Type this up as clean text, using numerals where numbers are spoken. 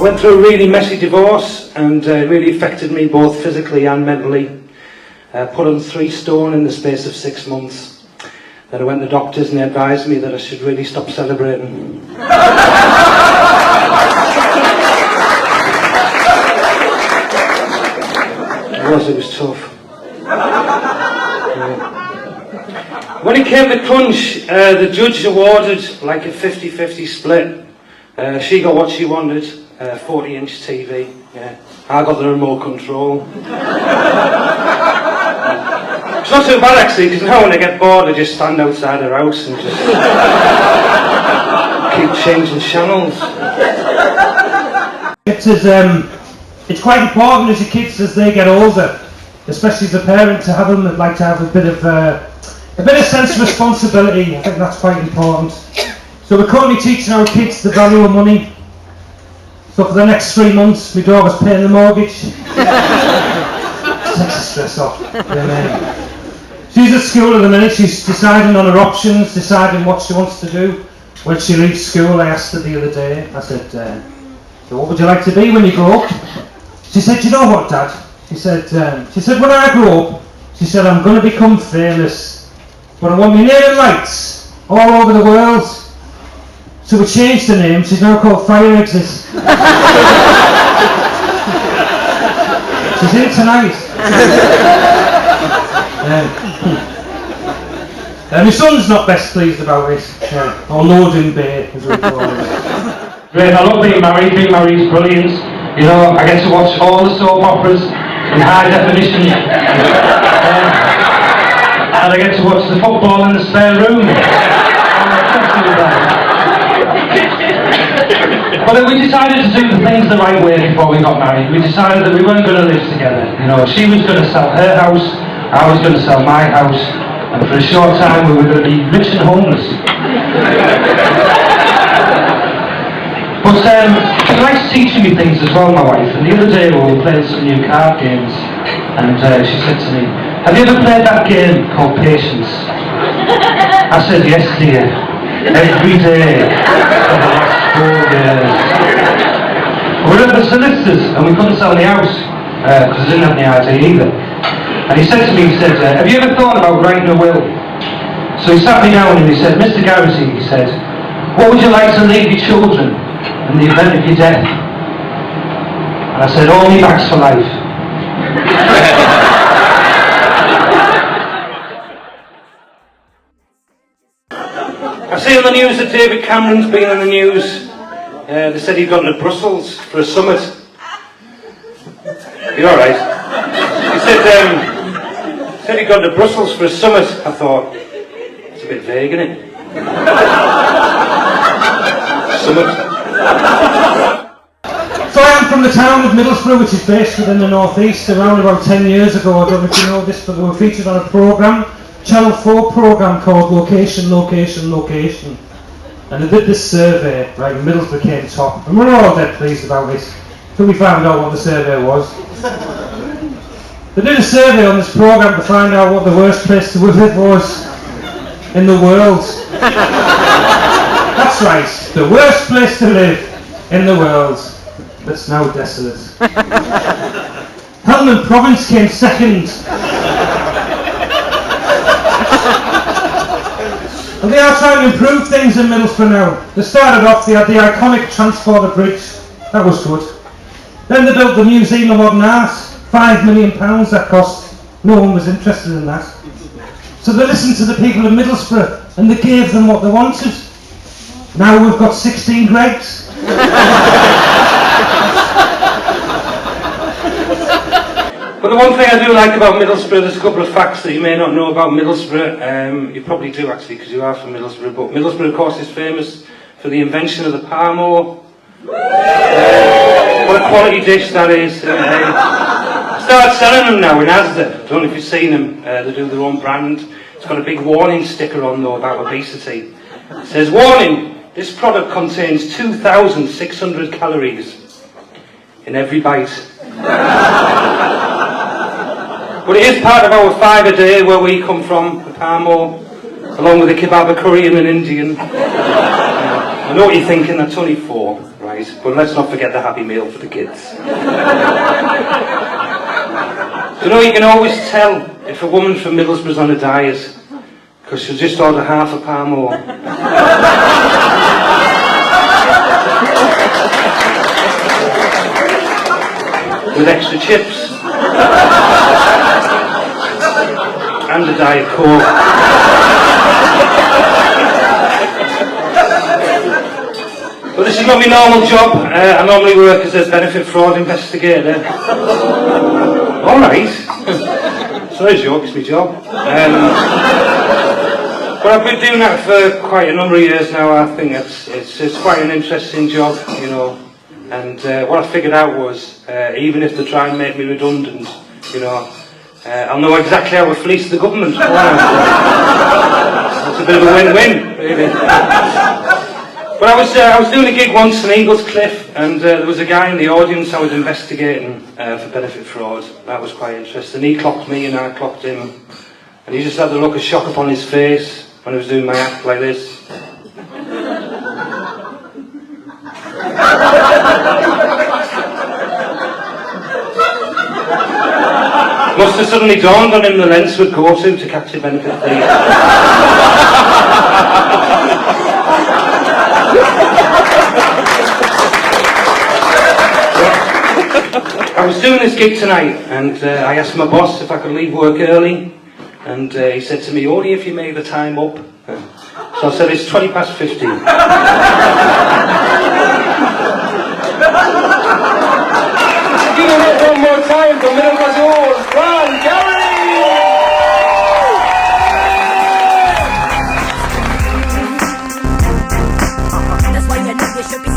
went through a really messy divorce, and it really affected me both physically and mentally. Put on 3 stone in the space of 6 months. Then I went to the doctors and they advised me that I should really stop celebrating. It was tough. When it came to crunch, the judge awarded like a 50-50 split. She got what she wanted, 40-inch TV. Yeah. I got the remote control. It's not too bad actually, because now when I get bored I just stand outside her house and just keep changing channels. It's quite important as your kids as they get older, especially as a parent, to have them that like to have a bit of sense of responsibility. I think that's quite important. So we're currently teaching our kids the value of money. So for the next 3 months, my daughter's paying the mortgage. Takes the stress off. She's at school at the minute. She's deciding on her options, deciding what she wants to do when she leaves school. I asked her the other day. I said, "So what would you like to be when you grow up?" She said, "You know what, Dad?" She said, "When I grow up," she said, "I'm going to become famous, but I want my name in lights all over the world." So we changed her name. She's now called Fire Exit. She's in tonight. My son's not best pleased about it. Or Loading Bay, as we call it. Great, I love being married. Being married is brilliant. You know, I get to watch all the soap operas in high definition. And I get to watch the football in the spare room. But we decided to do the things the right way before we got married. We decided that we weren't going to live together. You know, she was going to sell her house, I was going to sell my house, and for a short time we were going to be rich and homeless. But she likes teaching me things as well, my wife. And the other day we were playing some new card games, and she said to me, "Have you ever played that game called Patience?" I said, "Yes, dear. Every day for the last 4 years." We were at the solicitors and we couldn't sell the house because I didn't have any ID either. And he said to me, "Have you ever thought about writing a will?" So he sat me down and he said, "Mr. Garrity," he said, "what would you like to leave your children in the event of your death?" And I said, "All my bags for life." I see on the news that David Cameron's been on the news. They said he'd gone to Brussels for a summit. You alright? He said he'd gone to Brussels for a summit. I thought, it's a bit vague, isn't it? Summit. So I am from the town of Middlesbrough, which is based within the northeast. Around about 10 years ago, I don't know if you know this, but we were featured on a programme, Channel 4 programme called Location, Location, Location. And they did this survey, right, and Middlesbrough came top. And we were all dead pleased about it, until we found out what the survey was. They did a survey on this programme to find out what the worst place to live was in the world. That's right, the worst place to live in the world. That's now desolate. Helmand Province came second. And they are trying to improve things in Middlesbrough now. They started off, they had the iconic Transporter Bridge. That was good. Then they built the Museum of Modern Art. £5 million that cost. No one was interested in that. So they listened to the people of Middlesbrough and they gave them what they wanted. Now we've got 16 Gregs. But the one thing I do like about Middlesbrough, there's a couple of facts that you may not know about Middlesbrough. You probably do actually, because you are from Middlesbrough. But Middlesbrough, of course, is famous for the invention of the Parmo. What a quality dish that is. Start selling them now in Asda. I don't know if you've seen them. They do their own brand. It's got a big warning sticker on though about obesity. It says, "Warning, this product contains 2,600 calories in every bite." But it is part of our 5 a day where we come from, the Parmo, along with the kebab, a curry and an Indian. I know what you're thinking, that's only 4, right? right? But let's not forget the Happy Meal for the kids. You know, you can always tell if a woman from Middlesbrough's on a diet, because she'll just order half a pound more. With extra chips. And a Diet Coke. But this is not my normal job. I normally work as a benefit fraud investigator. Alright. Sorry, joke, it's my job. But I've been doing that for quite a number of years now. I think it's quite an interesting job, you know. And what I figured out was, even if they try and make me redundant, you know, I'll know exactly how to fleece the government. It's a bit of a win-win, really. But I was doing a gig once in Eaglescliffe, and there was a guy in the audience I was investigating for benefit fraud. That was quite interesting. He clocked me and I clocked him, and he just had the look of shock upon his face when I was doing my act like this. Must have suddenly dawned on him the lens would go to catch a benefit thief. I was doing this gig tonight, and I asked my boss if I could leave work early, and he said to me, only if you make the time up. So I said, it's 15:20. Giving it one more time for Middlesbrough, Fran Garrity! That's why you know you should be